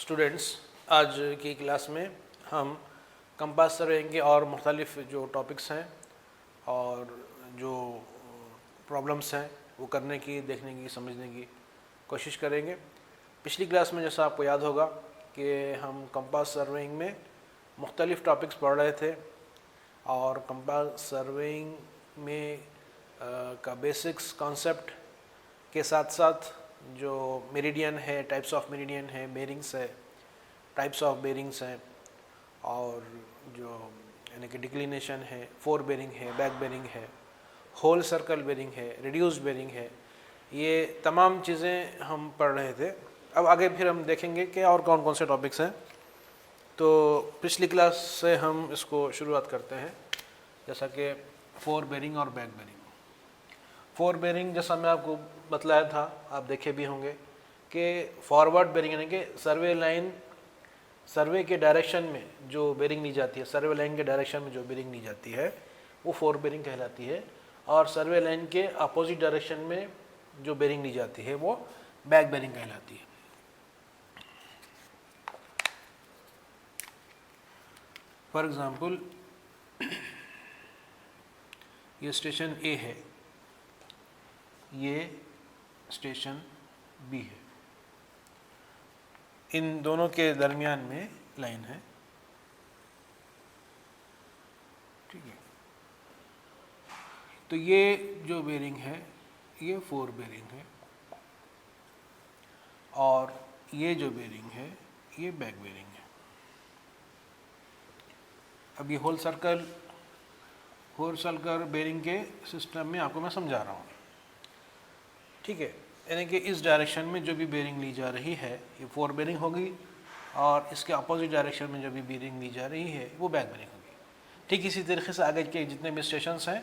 Students, आज की class में हम कंपास सर्वेइंग के और मुख्तलिफ जो टॉपिक्स हैं और जो प्रॉब्लम्स हैं वो करने की, देखने की, समझने की कोशिश करेंगे। पिछली क्लास में जैसा आपको याद होगा कि हम कंपास सर्वेइंग में मुख्तलिफ टॉपिक्स पढ़ रहे थे और कंपास सर्वेइंग में का बेसिक्स कॉन्सेप्ट के साथ साथ जो मेरिडियन है, टाइप्स ऑफ मेरिडियन है, बेरिंग्स है, टाइप्स ऑफ बेरिंग्स हैं और जो यानी कि डिक्लिनेशन है, फोर बेरिंग है, बैक बेरिंग है, होल सर्कल बेरिंग है, रिड्यूस्ड बेरिंग है, ये तमाम चीज़ें हम पढ़ रहे थे। अब आगे फिर हम देखेंगे कि और कौन कौन से टॉपिक्स हैं। तो पिछली क्लास से हम इसको शुरुआत करते हैं, जैसा कि फोर बेरिंग और बैक बेरिंग। फोर बेरिंग जैसा मैं आपको बतलाया था, आप देखे भी होंगे कि फॉरवर्ड बेरिंग यानी कि सर्वे के डायरेक्शन में जो बेरिंग ली जाती है, सर्वे लाइन के डायरेक्शन में जो बेरिंग ली जाती है वो फोर बेरिंग कहलाती है, और सर्वे लाइन के अपोजिट डायरेक्शन में जो बेरिंग ली जाती है वो बैक बेरिंग कहलाती है। फॉर एग्जांपल, ये स्टेशन ए है, ये स्टेशन बी है, इन दोनों के दरमियान में लाइन है, ठीक है। तो ये जो बेरिंग है ये फोर बेरिंग है और ये जो बेरिंग है ये बैक बेरिंग है। अब ये होल सर्कल बेरिंग के सिस्टम में आपको मैं समझा रहा हूँ, ठीक है। यानी कि इस डायरेक्शन में जो भी बेरिंग ली जा रही है ये फोर बेरिंग होगी और इसके अपोजिट डायरेक्शन में जो भी बेरिंग ली जा रही है वो बैक बेरिंग होगी। ठीक इसी तरीके से आगे के जितने भी स्टेशंस हैं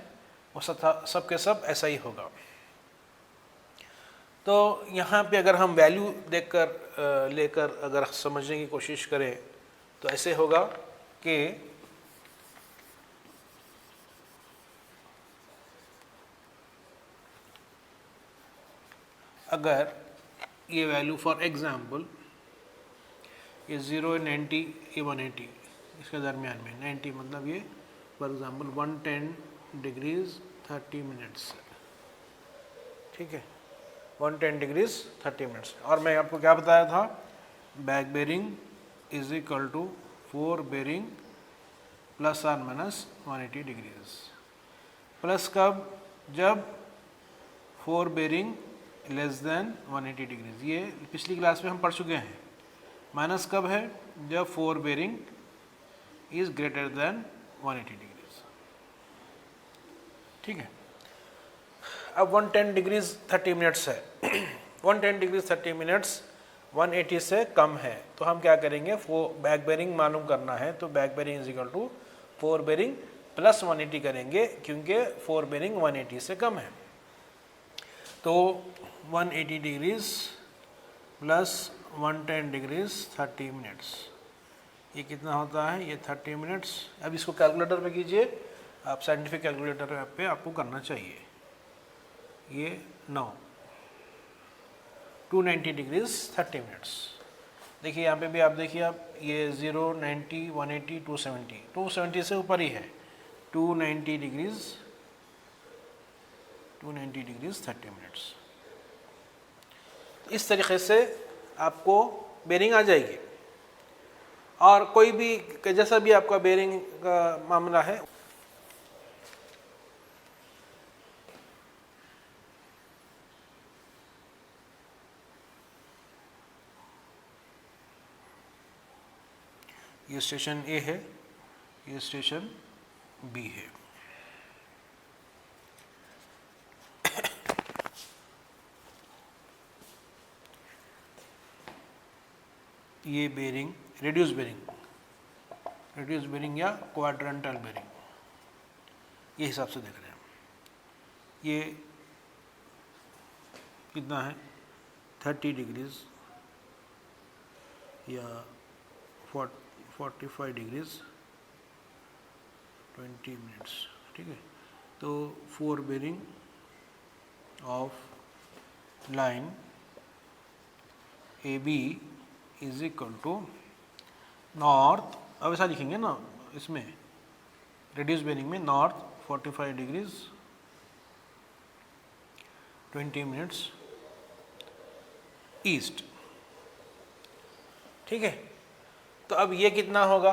वो सब के सब ऐसा ही होगा। तो यहाँ पे अगर हम वैल्यू देखकर लेकर अगर समझने की कोशिश करें तो ऐसे होगा कि अगर ये वैल्यू फॉर एग्जांपल ये 0, 90, ये 180, इसके दरमियान में 90 मतलब ये फॉर एग्जांपल 110 डिग्रीज 30 मिनट्स, ठीक है, 110 डिग्रीज 30 मिनट्स। और मैं आपको क्या बताया था, back bearing is equal to fore bearing plus और माइनस 180 डिग्रीज। प्लस कब, जब fore bearing less than 180 degrees, ये पिछली क्लास में हम पढ़ चुके हैं। माइनस कब है, जब fore bearing is greater than 180 degrees, ठीक है। अब 110 डिग्रीज 30 मिनट्स है 110 डिग्रीज 30 मिनट्स 180 से कम है, तो हम क्या करेंगे, वो बैक बेरिंग मालूम करना है तो back bearing is equal to fore bearing plus 180 करेंगे, क्योंकि फोर बेरिंग 180 से कम है। तो 180 डिग्रीज प्लस 110 डिग्रीज 30 मिनट्स, ये कितना होता है, ये 30 मिनट्स। अब इसको कैलकुलेटर पे कीजिए, आप साइंटिफिक कैलकुलेटर पे आपको करना चाहिए। ये 9, 290 डिग्रीज 30 मिनट्स। देखिए यहाँ पे भी आप देखिए, आप ये 0, 90, 180, 270 से ऊपर ही है, 290 डिग्रीज 30 मिनट्स। इस तरीके से आपको बेरिंग आ जाएगी। और कोई भी जैसा भी आपका बेरिंग का मामला है, ये स्टेशन ए है, ये स्टेशन बी है। ये बेरिंग रिड्यूस बेरिंग या क्वाड्रेंटल बेरिंग, ये हिसाब से देख रहे हैं। ये कितना है, 30 डिग्रीज या 45 डिग्रीज 20 मिनट्स, ठीक है। तो fore bearing of line A B is equal to north, अब ऐसा लिखेंगे ना इसमें रेड्यूस बेरिंग में, नॉर्थ 45 डिग्रीज 20 मिनट्स ईस्ट। ठीक है, तो अब ये कितना होगा,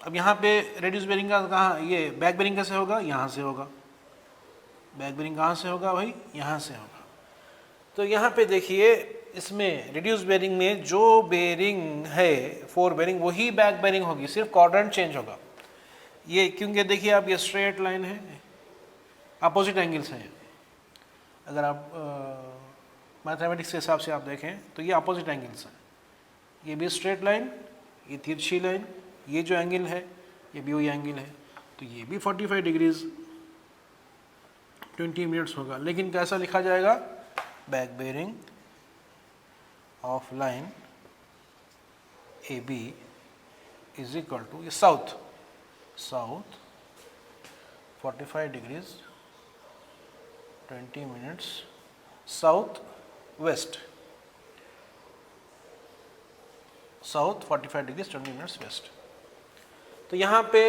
अब यहाँ पे रेड्यूस बेरिंग का कहाँ, ये बैक बेरिंग कैसे होगा, यहाँ से होगा। बैक बेरिंग कहाँ से होगा भाई, यहाँ से होगा। तो यहाँ पे देखिए इसमें रिड्यूस बेरिंग में जो बेरिंग है 4 बेरिंग वही बैक बेरिंग होगी, सिर्फ क्वाड्रेंट चेंज होगा। ये क्योंकि देखिए आप ये स्ट्रेट लाइन है, अपोजिट एंगल्स हैं। अगर आप मैथमेटिक्स के हिसाब से आप देखें तो ये अपोजिट एंगल्स हैं, ये भी स्ट्रेट लाइन, ये तिरछी लाइन, ये जो एंगल है ये भी वही एंगल है, तो ये भी 45 डिग्रीज 20 मिनट्स होगा। लेकिन कैसा लिखा जाएगा, back bearing of line A B is equal to, ये south 45 degrees 20 minutes south west, 45 degrees 20 minutes west. तो यहाँ पे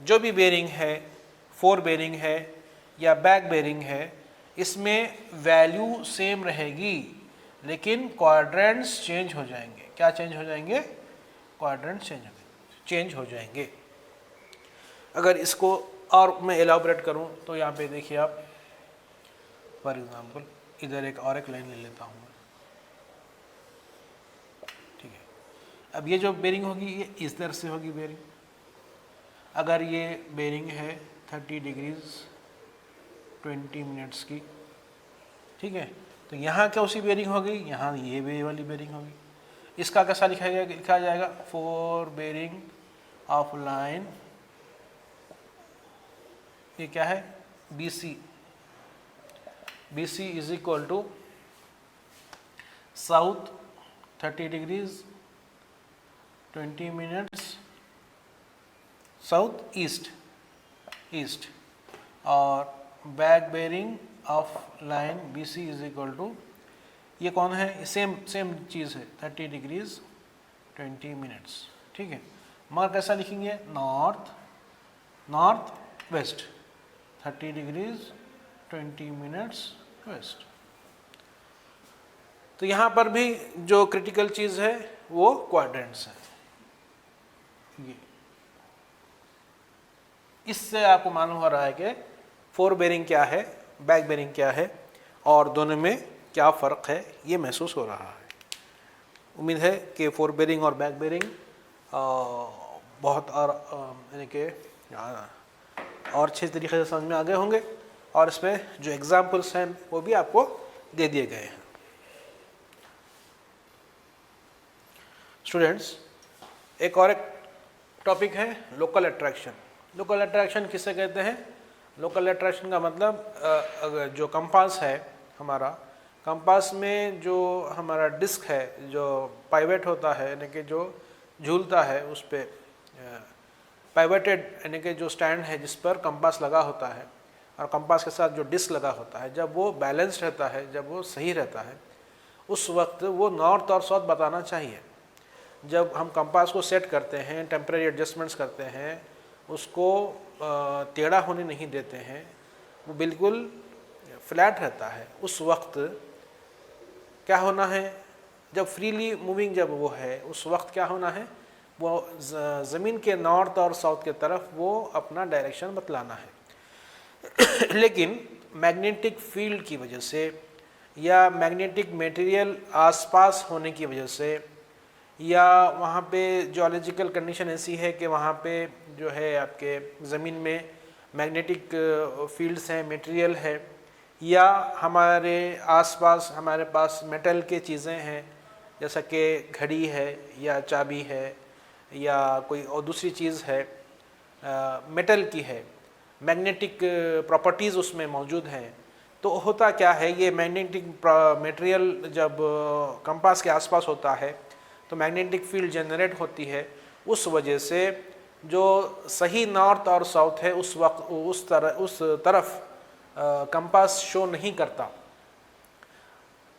जो भी बेरिंग है, 4 बेरिंग है या बैक बेरिंग है, इसमें वैल्यू सेम रहेगी लेकिन क्वाड्रेंट्स चेंज हो जाएंगे। क्या चेंज हो जाएंगे, क्वाड्रेंट्स चेंज हो जाएंगे। अगर इसको और मैं एलाबोरेट करूं तो यहाँ पे देखिए आप, फॉर एग्जांपल इधर एक और एक लाइन ले लेता हूँ मैं, ठीक है। अब ये जो बेरिंग होगी ये इस तरह से होगी बेरिंग। अगर ये बेरिंग है 30 डिग्रीज 20 मिनट्स की, ठीक है, तो यहाँ क्या उसी बेरिंग होगी, यहाँ ये भी वाली बेरिंग होगी। इसका कैसा लिखा जाएगा, 4 बेरिंग ऑफ लाइन, ये क्या है, BC is equal to south 30 degrees 20 minutes south east, और back bearing of line BC is equal to, ये कौन है, सेम चीज़ है, 30 डिग्रीज 20 मिनट्स, ठीक है। मगर कैसा लिखेंगे, north west 30 degrees 20 minutes west. तो यहाँ पर भी जो क्रिटिकल चीज़ है वो क्वाड्रेंट्स है। ये इससे आपको मालूम हो रहा है कि 4 बेरिंग क्या है, बैक बेरिंग क्या है, और दोनों में क्या फ़र्क है, ये महसूस हो रहा है। उम्मीद है कि 4 बेरिंग और बैक बेरिंग बहुत और यानी कि और अच्छे तरीके से समझ में आ गए होंगे, और इसमें जो एग्जाम्पल्स हैं वो भी आपको दे दिए गए हैं। स्टूडेंट्स, एक और एक टॉपिक है लोकल अट्रैक्शन। लोकल अट्रैक्शन किसे कहते हैं, लोकल अट्रैक्शन का मतलब जो कंपास है हमारा, कंपास में जो हमारा डिस्क है, जो पाइवेट होता है यानी कि जो झूलता है, उस पर पाइवेटेड यानी कि जो स्टैंड है जिस पर कंपास लगा होता है, और कंपास के साथ जो डिस्क लगा होता है, जब वो बैलेंस्ड रहता है, जब वो सही रहता है, उस वक्त वो नॉर्थ और साउथ बताना चाहिए। जब हम कंपास को सेट करते हैं, टेम्परेरी एडजस्टमेंट्स करते हैं, उसको टेढ़ा होने नहीं देते हैं, वो बिल्कुल फ्लैट रहता है, उस वक्त क्या होना है, जब फ्रीली मूविंग जब वो है, उस वक्त क्या होना है, वो ज़मीन के नॉर्थ और साउथ के तरफ वो अपना डायरेक्शन बतलाना है। लेकिन मैग्नेटिक फील्ड की वजह से या मैग्नेटिक मटेरियल आसपास होने की वजह से, या वहाँ पे जियोलॉजिकल कंडीशन ऐसी है कि वहाँ पे जो है आपके ज़मीन में मैग्नेटिक फील्ड्स हैं, मटेरियल है, या हमारे आसपास हमारे पास मेटल के चीज़ें हैं, जैसा कि घड़ी है या चाबी है या कोई और दूसरी चीज़ है, मेटल की है, मैग्नेटिक प्रॉपर्टीज़ उसमें मौजूद हैं, तो होता क्या है, ये मैग्नेटिक मटेरियल जब कंपास के आसपास होता है तो मैग्नेटिक फील्ड जनरेट होती है। उस वजह से जो सही नॉर्थ और साउथ है उस वक्त उस तरफ कंपास शो नहीं करता।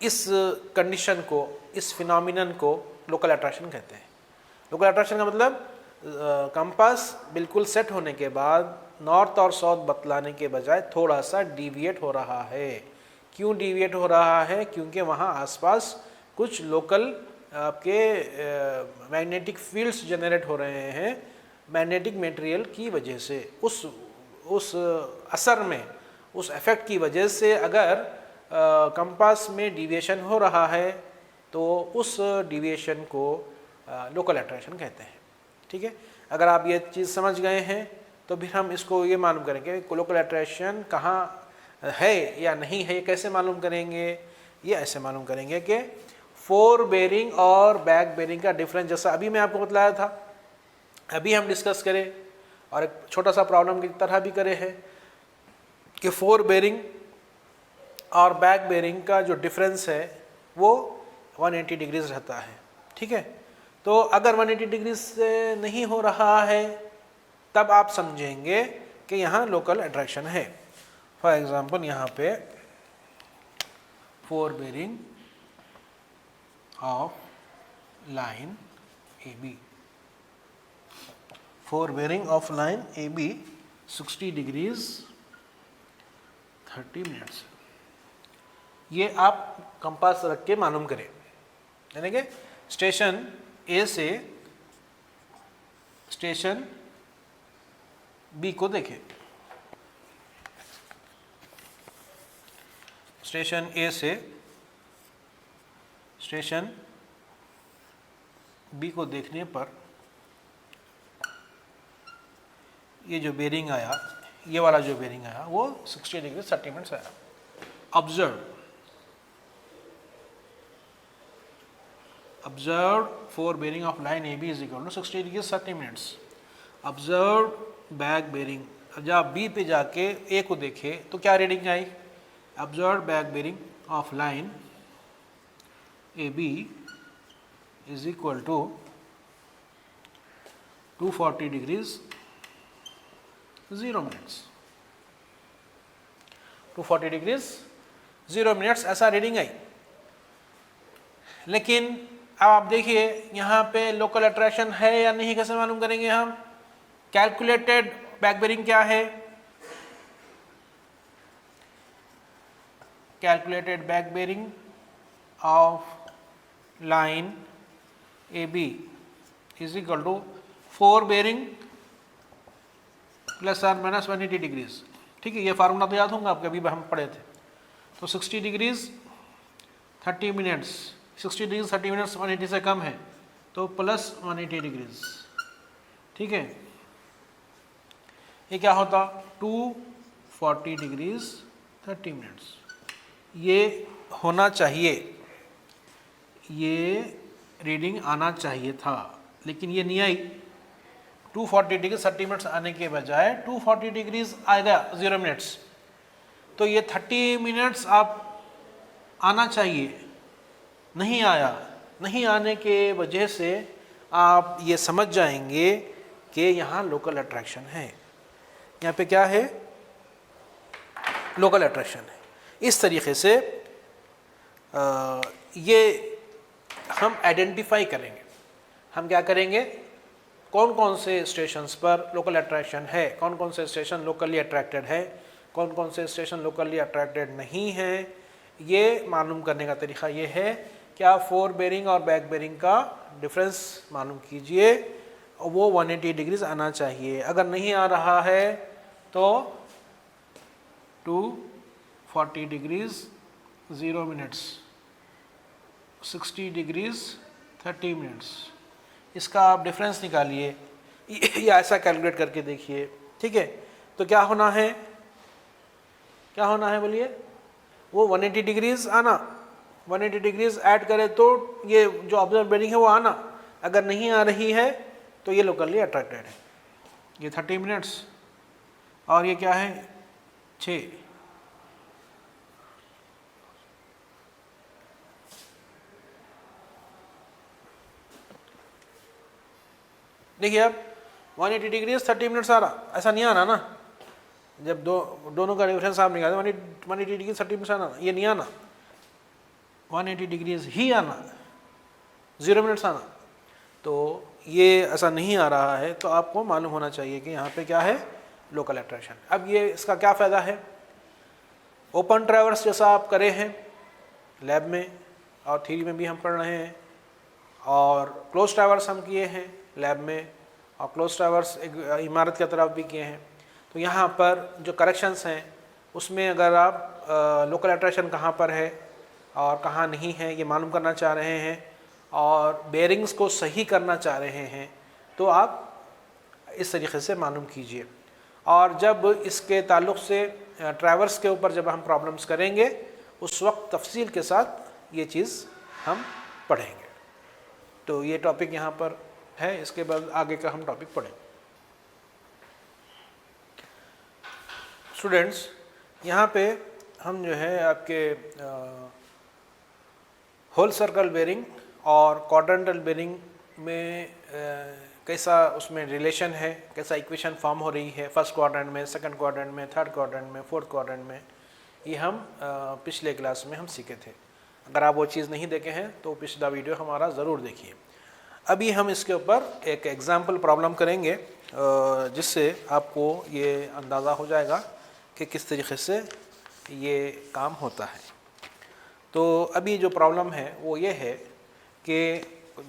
इस कंडीशन को, इस फिनोमिनन को लोकल अट्रैक्शन कहते हैं। लोकल अट्रैक्शन का मतलब कंपास बिल्कुल सेट होने के बाद नॉर्थ और साउथ बतलाने के बजाय थोड़ा सा डिविएट हो रहा है। क्यों डिविएट हो रहा है? क्योंकि वहाँ आसपास कुछ लोकल आपके मैग्नेटिक फील्ड्स जनरेट हो रहे हैं मैग्नेटिक मटेरियल की वजह से। उस असर में, उस इफेक्ट की वजह से अगर कंपास में डिविएशन हो रहा है तो उस डिविएशन को लोकल अट्रैक्शन कहते हैं। ठीक है, अगर आप ये चीज़ समझ गए हैं तो फिर हम इसको ये मालूम करेंगे कि लोकल अट्रैक्शन कहाँ है या नहीं है। ये कैसे मालूम करेंगे? ये ऐसे मालूम करेंगे कि फोर बेरिंग और बैक बेरिंग का डिफरेंस, जैसा अभी मैं आपको बतलाया था, अभी हम डिस्कस करें और एक छोटा सा प्रॉब्लम की तरह भी करे है कि फोर बेरिंग और बैक बेरिंग का जो डिफरेंस है वो 180 डिग्रीज रहता है। ठीक है, तो अगर 180 डिग्री से नहीं हो रहा है तब आप समझेंगे कि यहाँ लोकल अट्रैक्शन है। फॉर एग्जांपल यहाँ पे fore bearing of line A B, fore bearing of line A B 60 degrees 30 minutes. ये आप कंपास रख के मालूम करें, यानी कि स्टेशन ए से स्टेशन बी को देखें। स्टेशन ए से स्टेशन बी को देखने पर ये जो बेरिंग आया, ये वाला जो बेरिंग आया वो 60 डिग्री 30 मिनट्स आया। Observed four bearing of line AB is equal to 60 degrees 30 minutes. Observed back bearing, जब आप B पे जाके A को देखे तो क्या reading I? Observed back bearing of line AB is equal to 240 degrees 0 minutes. 240 degrees 0 minutes ऐसा reading I. लेकिन अब आप देखिए यहाँ पे लोकल अट्रैक्शन है या नहीं, कैसे मालूम करेंगे हम? कैलकुलेटेड बैक बेरिंग क्या है? Calculated back bearing of line A B is equal to fore bearing plus और माइनस 180 डिग्रीज। ठीक है, ये फार्मूला तो याद होगा आपके, अभी हम पढ़े थे। तो 60 डिग्रीज 30 मिनट्स, 60 डिग्रीज 30 मिनट्स 180 से कम है तो प्लस 180 डिग्रीज। ठीक है, ये क्या होता? 240 डिग्रीज 30 मिनट्स। ये होना चाहिए, ये रीडिंग आना चाहिए था, लेकिन ये नहीं आई। 240 डिग्री 30 मिनट्स आने के बजाय 240 डिग्रीज आएगा 0 मिनट्स। तो ये 30 मिनट्स आप आना चाहिए, नहीं आया। नहीं आने के वजह से आप ये समझ जाएंगे कि यहाँ लोकल अट्रैक्शन है। यहाँ पे क्या है? लोकल अट्रैक्शन है। इस तरीके से ये हम आइडेंटिफाई करेंगे। हम क्या करेंगे? कौन कौन से स्टेशंस पर लोकल अट्रैक्शन है, कौन कौन से स्टेशन लोकली अट्रैक्टेड है, कौन कौन से स्टेशन लोकली अट्रैक्टेड नहीं है। ये मालूम करने का तरीका ये है कि आप फोर बेरिंग और बैक बेरिंग का डिफरेंस मालूम कीजिए, और वो 180 डिग्रीज आना चाहिए। अगर नहीं आ रहा है तो 240 डिग्रीज 0 मिनट्स, 60 डिग्रीज 30 मिनट्स, इसका आप डिफरेंस निकालिए या ऐसा कैलकुलेट करके देखिए। ठीक है, तो क्या होना है? क्या होना है बोलिए? वो 180 डिग्रीज आना, 180 डिग्रीज ऐड करें तो ये जो ऑब्जर्व बेरिंग है वो आना। अगर नहीं आ रही है तो ये लोकली अट्रैक्टेड है। ये 30 मिनट्स और ये क्या है? 6। देखिए अब 180 डिग्रीज 30 मिनट्स आ रहा, ऐसा नहीं आना ना। जब दोनों का डिफरेंस आप निकालते 180 डिग्री 30 मिनट्स आना, ये नहीं आना। 180 डिग्रीज ही आना, 0 मिनट्स आना, तो ये ऐसा नहीं आ रहा है। तो आपको मालूम होना चाहिए कि यहाँ पे क्या है, लोकल अट्रैक्शन। अब ये इसका क्या फ़ायदा है, ओपन ट्रैवर्स जैसा आप करे हैं लैब में और थ्योरी में भी हम पढ़ रहे हैं, और क्लोज ट्रैवर्स हम किए हैं लैब में, और क्लोज ट्रैवर्स एक इमारत की तरफ भी किए हैं। तो यहाँ पर जो करेक्शंस हैं उसमें अगर आप लोकल अट्रैक्शन कहाँ पर है और कहाँ नहीं है ये मालूम करना चाह रहे हैं और बेयरिंग्स को सही करना चाह रहे हैं, तो आप इस तरीके से मालूम कीजिए। और जब इसके ताल्लुक़ से ट्रैवर्स के ऊपर जब हम प्रॉब्लम्स करेंगे उस वक्त तफसील के साथ ये चीज़ हम पढ़ेंगे। तो ये टॉपिक यहाँ पर है, इसके बाद आगे का हम टॉपिक पढ़ेंगे। स्टूडेंट्स, यहाँ पे हम जो है आपके होल सर्कल बेरिंग और क्वाड्रेंटल बेरिंग में कैसा उसमें रिलेशन है, कैसा इक्वेशन फॉर्म हो रही है फर्स्ट क्वाड्रेंट में, सेकंड क्वाड्रेंट में, थर्ड क्वाड्रेंट में, फोर्थ क्वाड्रेंट में, ये हम पिछले क्लास में हम सीखे थे। अगर आप वो चीज़ नहीं देखे हैं तो पिछला वीडियो हमारा ज़रूर देखिए। अभी हम इसके ऊपर एक एग्जाम्पल प्रॉब्लम करेंगे जिससे आपको ये अंदाज़ा हो जाएगा कि किस तरीके से ये काम होता है। तो अभी जो प्रॉब्लम है वो ये है कि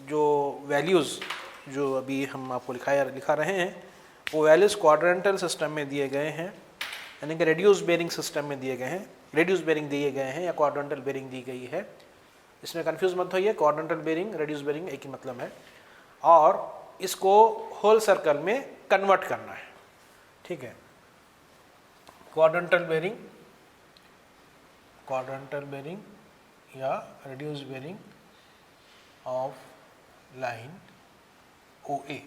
जो वैल्यूज़ जो अभी हम आपको लिखा रहे हैं वो वैल्यूज़ क्वाड्रेंटल सिस्टम में दिए गए हैं, यानी कि रेड्यूस बेरिंग सिस्टम में दिए गए हैं, रेड्यूस बेरिंग दिए गए हैं या क्वाड्रेंटल बेरिंग दी गई है। इसमें कंफ्यूज मत होइए, क्वाड्रेंटल बेरिंग रेड्यूस बेरिंग एक ही मतलब है, और इसको होल सर्कल में कन्वर्ट करना है। ठीक है, क्वाड्रेंटल बेरिंग या reduce bearing of line OA।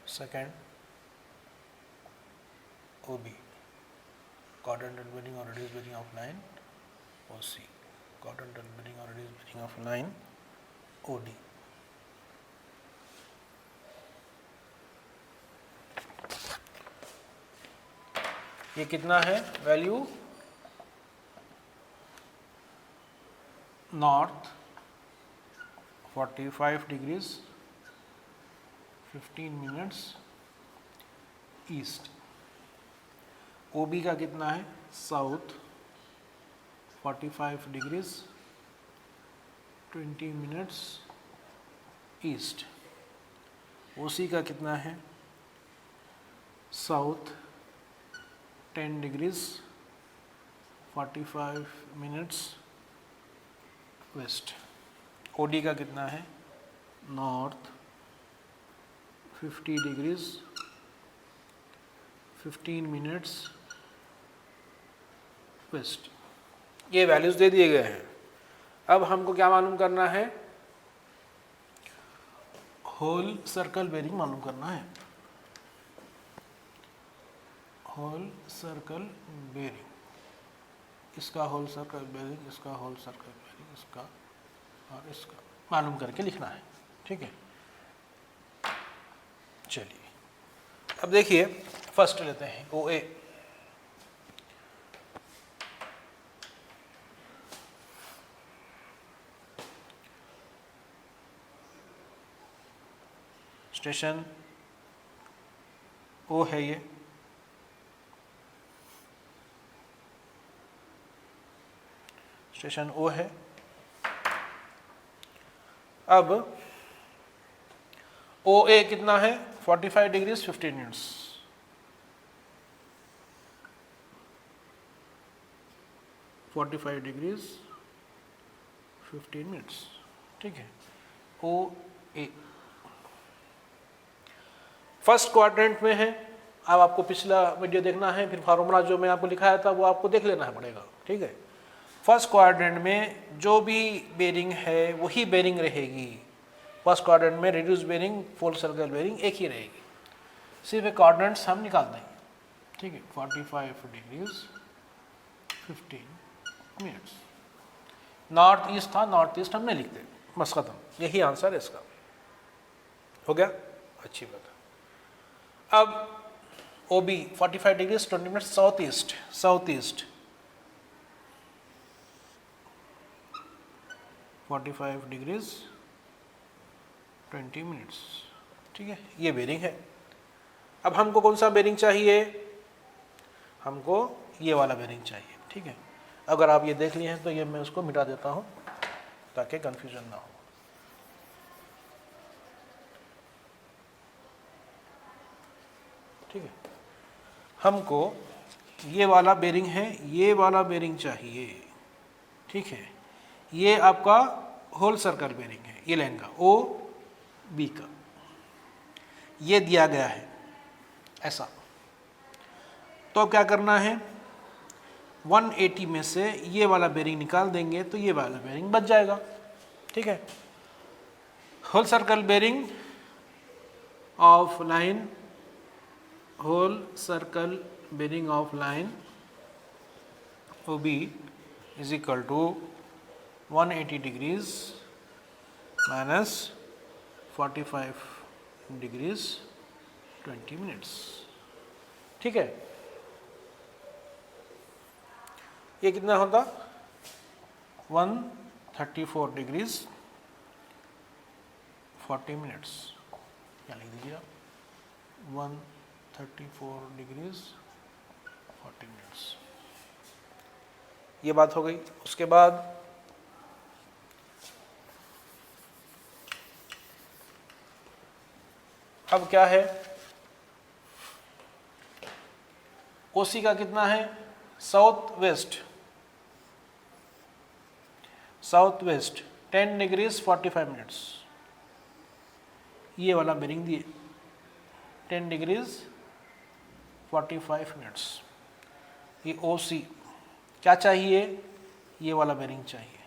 Second OB, quadrantal bearing or reduced bearing of line OC, quadrantal bearing or reduced bearing of line OD। ये कितना है value, north 45 degrees 15 minutes east. OB का कितना है, south 45 degrees 20 minutes east. OC का कितना है, south 10 degrees 45 minutes west. OD का कितना है, नॉर्थ 50 डिग्रीज 15 मिनट्स वेस्ट। ये वैल्यूज़ दे दिए गए हैं। अब हमको क्या मालूम करना है, होल सर्कल बेरिंग मालूम करना है। होल सर्कल बेरिंग, इसका होल सर्कल बेरिंग, इसका होल सर्कल बेरिंग, इसका और इसका मालूम करके लिखना है। ठीक है, चलिए अब देखिए फर्स्ट लेते हैं OA। स्टेशन O है, ये स्टेशन O है। अब OA कितना है, 45 डिग्रीज 15 मिनट्स। Degrees 15 minutes. ठीक है, OA फर्स्ट क्वाड्रेंट में है। अब आपको पिछला वीडियो देखना है, फिर फार्मूला जो मैं आपको लिखाया था वो आपको देख लेना पड़ेगा। ठीक है, फर्स्ट क्वाड्रेंट में जो भी बेरिंग है वही बेरिंग रहेगी। फर्स्ट क्वाड्रेंट में reduce bearing, full circle bearing एक ही रहेगी, सिर्फ क्वाड्रेंट्स हम निकाल देंगे। ठीक है, 45 डिग्रीज 15 मिनट्स। नॉर्थ ईस्ट था, नॉर्थ ईस्ट हम नहीं लिखते, बस खत्म, यही आंसर है इसका। हो गया, अच्छी बात है। अब OB 45 degrees 20 minutes southeast, 45 degrees 20 minutes. ठीक है, ये बेरिंग है। अब हमको कौन सा बेरिंग चाहिए? हमको ये वाला बेरिंग चाहिए। ठीक है, अगर आप ये देख लिए हैं तो ये मैं उसको मिटा देता हूँ ताकि कंफ्यूजन ना हो। ठीक है, हमको ये वाला बेरिंग है, ये वाला बेरिंग चाहिए। ठीक है, ये आपका होल सर्कल बेरिंग है, ये लाइन का OB का, ये दिया गया है ऐसा। तो अब क्या करना है, 180 में से ये वाला बेरिंग निकाल देंगे तो ये वाला बेरिंग बच जाएगा। ठीक है, whole circle bearing of line, whole circle bearing of line OB is equal to 180 degrees minus 45 degrees 20 minutes. ठीक है, ये कितना होता? 134 डिग्रीज 40 मिनट्स। क्या लिख दीजिए आप, 134 डिग्रीज 40 मिनट्स। ये बात हो गई। उसके बाद अब क्या है, OC का कितना है? South west 10 degrees 45 minutes. ये वाला बेरिंग दिए 10 डिग्रीज 45 मिनट्स। ये OC क्या चाहिए? ये वाला बेरिंग चाहिए।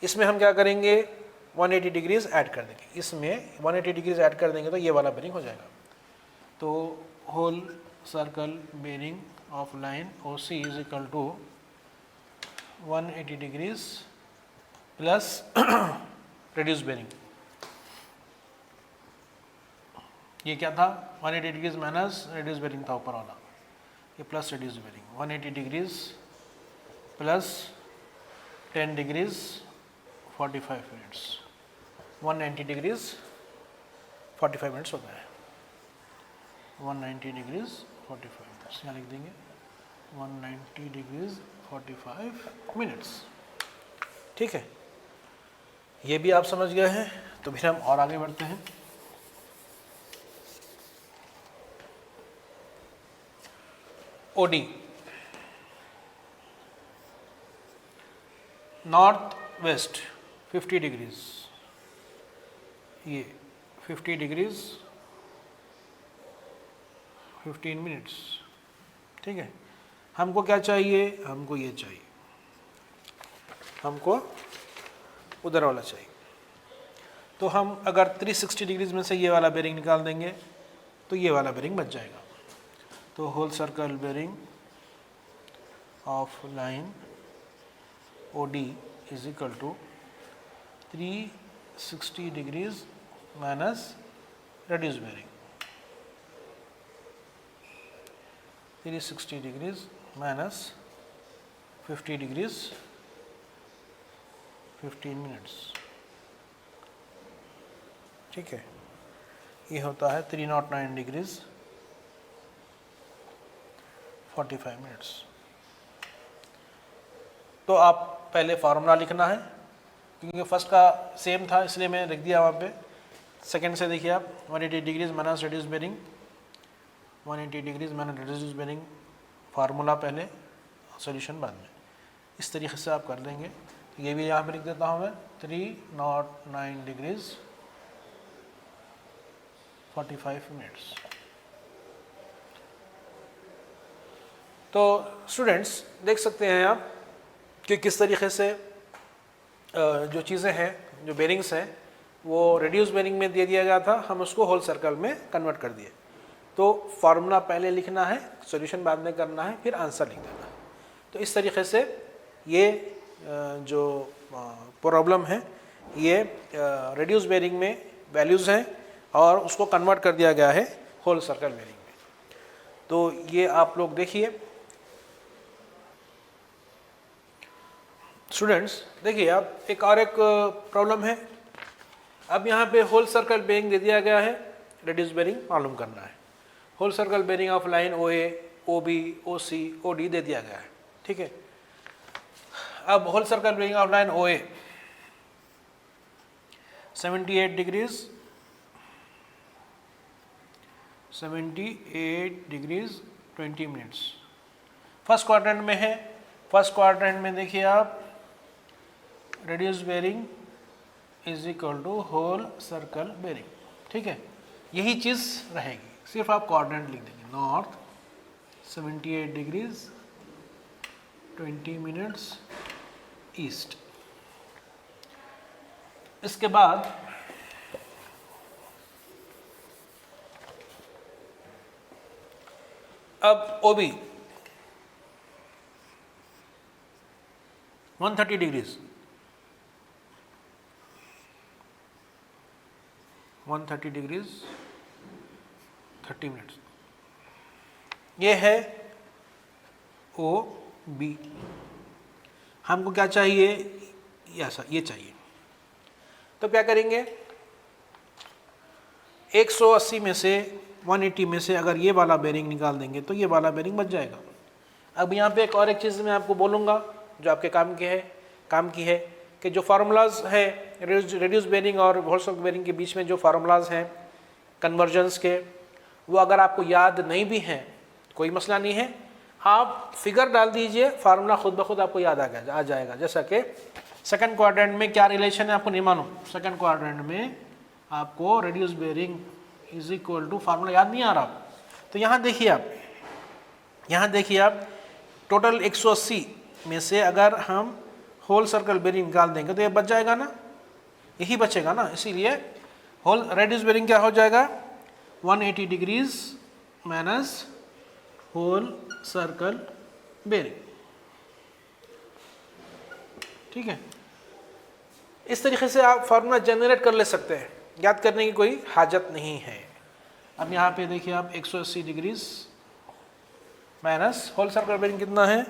इसमें हम क्या करेंगे, 180 डिग्रीज ऐड कर देंगे। इसमें 180 डिग्रीज ऐड कर देंगे तो ये वाला बेरिंग हो जाएगा। तो whole circle bearing of line OC is equal to 180 degrees plus reduce bearing. ये क्या था? 180 डिग्रीज माइनस रेड्यूस बेरिंग था ऊपर वाला, ये plus reduce bearing. 180 degrees plus 10 degrees 45 minutes, 190 degrees 45 minutes होता है। 190 डिग्रीज 45 मिनट्स यहाँ लिख देंगे, 190 डिग्रीज 45 मिनट्स। ठीक है, ये भी आप समझ गए हैं। तो फिर हम और आगे बढ़ते हैं। OD नॉर्थ वेस्ट 50 डिग्रीज, ये 50 डिग्रीज 15 मिनट्स। ठीक है, हमको क्या चाहिए? हमको ये चाहिए, हमको उधर वाला चाहिए। तो हम अगर 360 डिग्रीज में से ये वाला बेरिंग निकाल देंगे तो ये वाला बेरिंग बच जाएगा। तो whole circle bearing of line OD is equal to 360 degrees minus reduce bearing, 360 degrees minus 50 degrees 15 minutes. ठीक है, ये होता है 309 डिग्रीज 45 मिनट्स। तो आप पहले फार्मूला लिखना है, क्योंकि फर्स्ट का सेम था इसलिए मैं लिख दिया वहाँ पे। सेकंड से देखिए आप, 180 degrees minus reduce bearing, 180 degrees minus reduce bearing, formula पहले, सॉल्यूशन बाद में। इस तरीके से आप कर लेंगे। ये भी यहाँ पे लिख देता हूँ मैं, 309 डिग्रीज 45 मिनट्स। तो स्टूडेंट्स देख सकते हैं आप कि किस तरीके से जो चीज़ें हैं, जो बेरिंग्स हैं, वो रेड्यूस बेरिंग में दे दिया गया था, हम उसको होल सर्कल में कन्वर्ट कर दिए। तो फार्मूला पहले लिखना है, सॉल्यूशन बाद में करना है, फिर आंसर लिख देना है। तो इस तरीके से ये जो प्रॉब्लम है, ये रेड्यूस बेरिंग में वैल्यूज़ हैं और उसको कन्वर्ट कर दिया गया है होल सर्कल बेरिंग में। तो ये आप लोग देखिए स्टूडेंट्स, देखिए आप एक प्रॉब्लम है। अब यहाँ पे होल सर्कल बेरिंग दे दिया गया है, रेड्यूस बेरिंग मालूम करना है। Whole circle bearing of line O A, O B, O C, O D दे दिया गया है, ठीक है। अब whole circle bearing of line O A 78 degrees 20 minutes first quadrant में है। फर्स्ट क्वाड्रेंट में देखिए आप radius bearing is equal to whole circle bearing, ठीक है। यही चीज़ रहेगी, सिर्फ आप क्वाड्रेंट लिख देंगे। North 78 degrees 20 minutes east. इसके बाद अब ओबी 130 डिग्रीज 130 डिग्रीज 30 मिनट्स। ये है ओ बी। हमको क्या चाहिए? ऐसा ये चाहिए। तो क्या करेंगे? 180 में से 180 में से अगर ये वाला बेरिंग निकाल देंगे तो ये वाला बेरिंग बच जाएगा। अब यहाँ पे एक चीज़ मैं आपको बोलूँगा जो आपके काम की है कि जो फार्मूलाज है रेड्यूस बेरिंग और होल सर्कल बेरिंग के बीच में जो फार्मूलाज हैं कन्वर्जेंस के, वो अगर आपको याद नहीं भी हैं कोई मसला नहीं है, आप फिगर डाल दीजिए, फार्मूला खुद ब खुद आपको याद आ जाएगा। जैसा कि सेकंड क्वाड्रेंट में क्या रिलेशन है आपको नहीं मालूम, सेकंड क्वाड्रेंट में आपको reduce bearing is equal to formula याद नहीं आ रहा, तो यहाँ देखिए आप टोटल 180 में से अगर हम होल सर्कल बेरिंग निकाल देंगे तो ये बच जाएगा ना, यही बचेगा ना। इसीलिए होल रेड्यूस बेरिंग क्या हो जाएगा? 180 degrees minus whole circle bearing, ठीक है। इस तरीके से आप फार्मूला जनरेट कर ले सकते हैं, याद करने की कोई हाजत नहीं है। अब यहाँ पे देखिए आप 180 degrees minus whole circle bearing कितना है?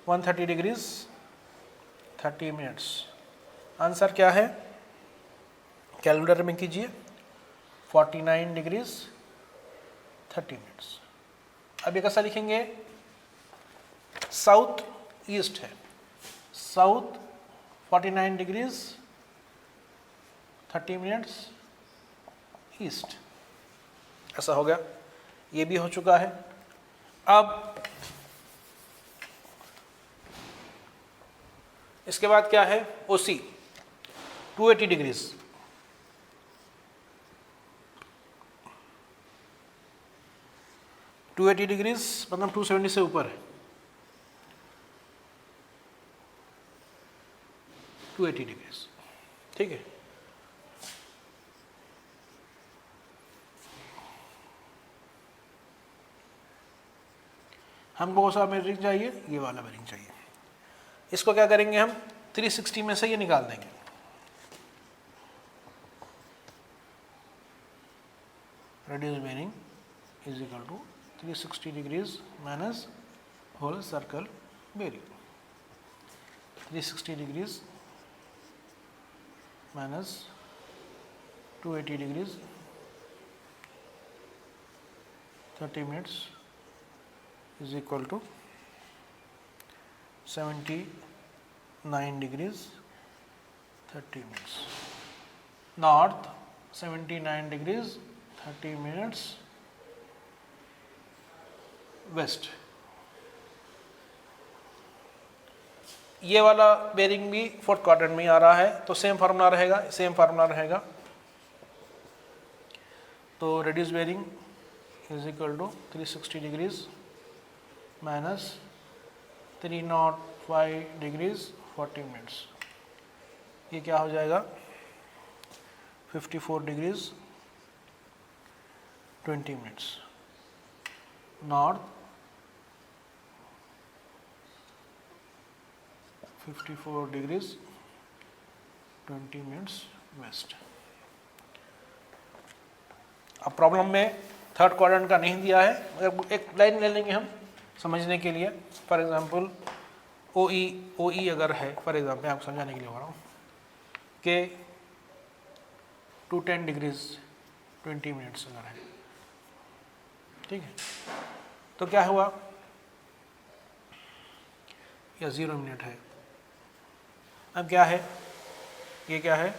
130 डिग्रीज 30 मिनट्स। आंसर क्या है? कैलकुलेटर में कीजिए, 49 डिग्रीज 30 मिनट्स। अब ये कैसा लिखेंगे? साउथ ईस्ट है, साउथ 49 डिग्रीज 30 मिनट्स ईस्ट, ऐसा हो गया। ये भी हो चुका है। अब इसके बाद क्या है? ओसी 280 डिग्रीज 280 डिग्रीज मतलब 270 से ऊपर है, 280 डिग्रीज, ठीक है। हमको कौन सा बेरिंग चाहिए? ये वाला बेरिंग चाहिए। इसको क्या करेंगे हम? 360 में से ये निकाल देंगे। Reduce bearing is equal to 360 degrees minus whole circle bearing. 360 degrees minus 280 degrees 30 minutes is equal to 79 degrees 30 minutes. North 79 degrees 30 minutes west. ये वाला बेरिंग भी फोर्थ क्वाड्रेंट में आ रहा है, तो सेम फार्मूला रहेगा। तो reduce bearing is equal to 360 degrees minus 305 degrees 40 minutes. ये क्या हो जाएगा? 54 degrees 20 minutes. North 54 degrees 20 minutes west. अब प्रॉब्लम में थर्ड क्वाड्रेंट का नहीं दिया है, मगर एक लाइन ले लेंगे हम समझने के लिए। फॉर एग्जांपल ओ ई अगर है, फॉर एग्जांपल आपको समझाने के लिए बोल रहा हूँ कि 210 डिग्रीज 20 मिनट्स अगर है, ठीक है, तो क्या हुआ, या 0 मिनट है। अब क्या है, ये क्या है,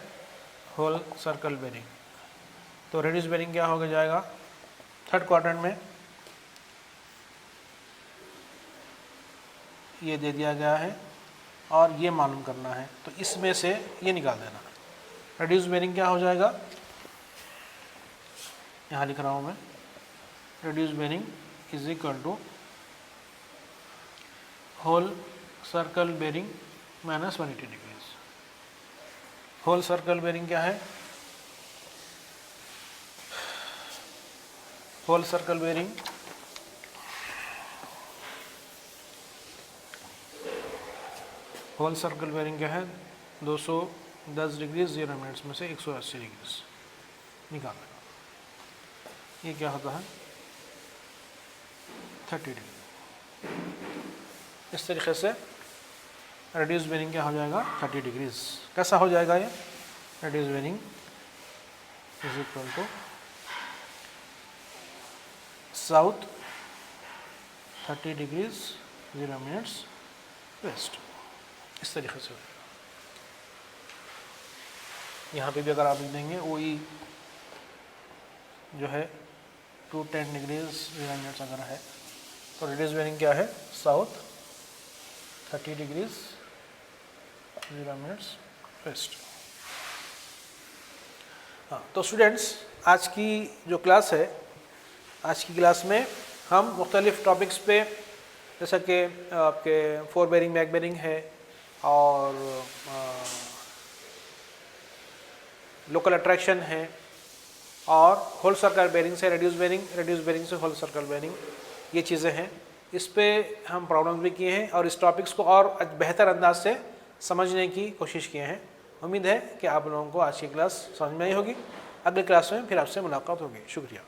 होल सर्कल बेरिंग। तो रेडियस बेरिंग क्या हो जाएगा, थर्ड क्वाड्रेंट में ये दे दिया गया है और ये मालूम करना है, तो इसमें से ये निकाल देना। रेडियस बेरिंग क्या हो जाएगा, यहाँ लिख रहा हूँ मैं, radius bearing is equal to whole circle bearing minus 180 degrees. Whole circle bearing क्या है, होल सर्कल बेरिंग क्या है, 210 डिग्री 0 मिनट्स में से 180 डिग्री निकालना। ये क्या होता है, 30 डिग्री। इस तरीके से रेडियस बेरिंग क्या हो जाएगा, 30 डिग्रीज। कैसा हो जाएगा ये, radius bearing is equal to south 30 degrees 0 minutes west. इस तरीके से यहाँ पे भी अगर आप लिख देंगे ओ ई जो है 210 डिग्रीज 0 मिनट्स अगर है, तो रेडियस बेरिंग क्या है, साउथ 30 डिग्रीज 0 मिनट्स वेस्ट। हाँ, तो स्टूडेंट्स आज की जो क्लास है, आज की क्लास में हम मुख्तलिफ टॉपिक्स पे, जैसा कि आपके फोर बेरिंग बैक बेरिंग है और लोकल अट्रैक्शन है, और होल सर्कल बेरिंग से रेडियस बेरिंग से होल सर्कल बेरिंग, ये चीज़ें हैं। इस पे हम प्रॉब्लम्स भी किए हैं और इस टॉपिक्स को और बेहतर अंदाज से समझने की कोशिश किए हैं। उम्मीद है कि आप लोगों को आज की क्लास समझ में आई होगी। अगली क्लास में फिर आपसे मुलाकात होगी। शुक्रिया।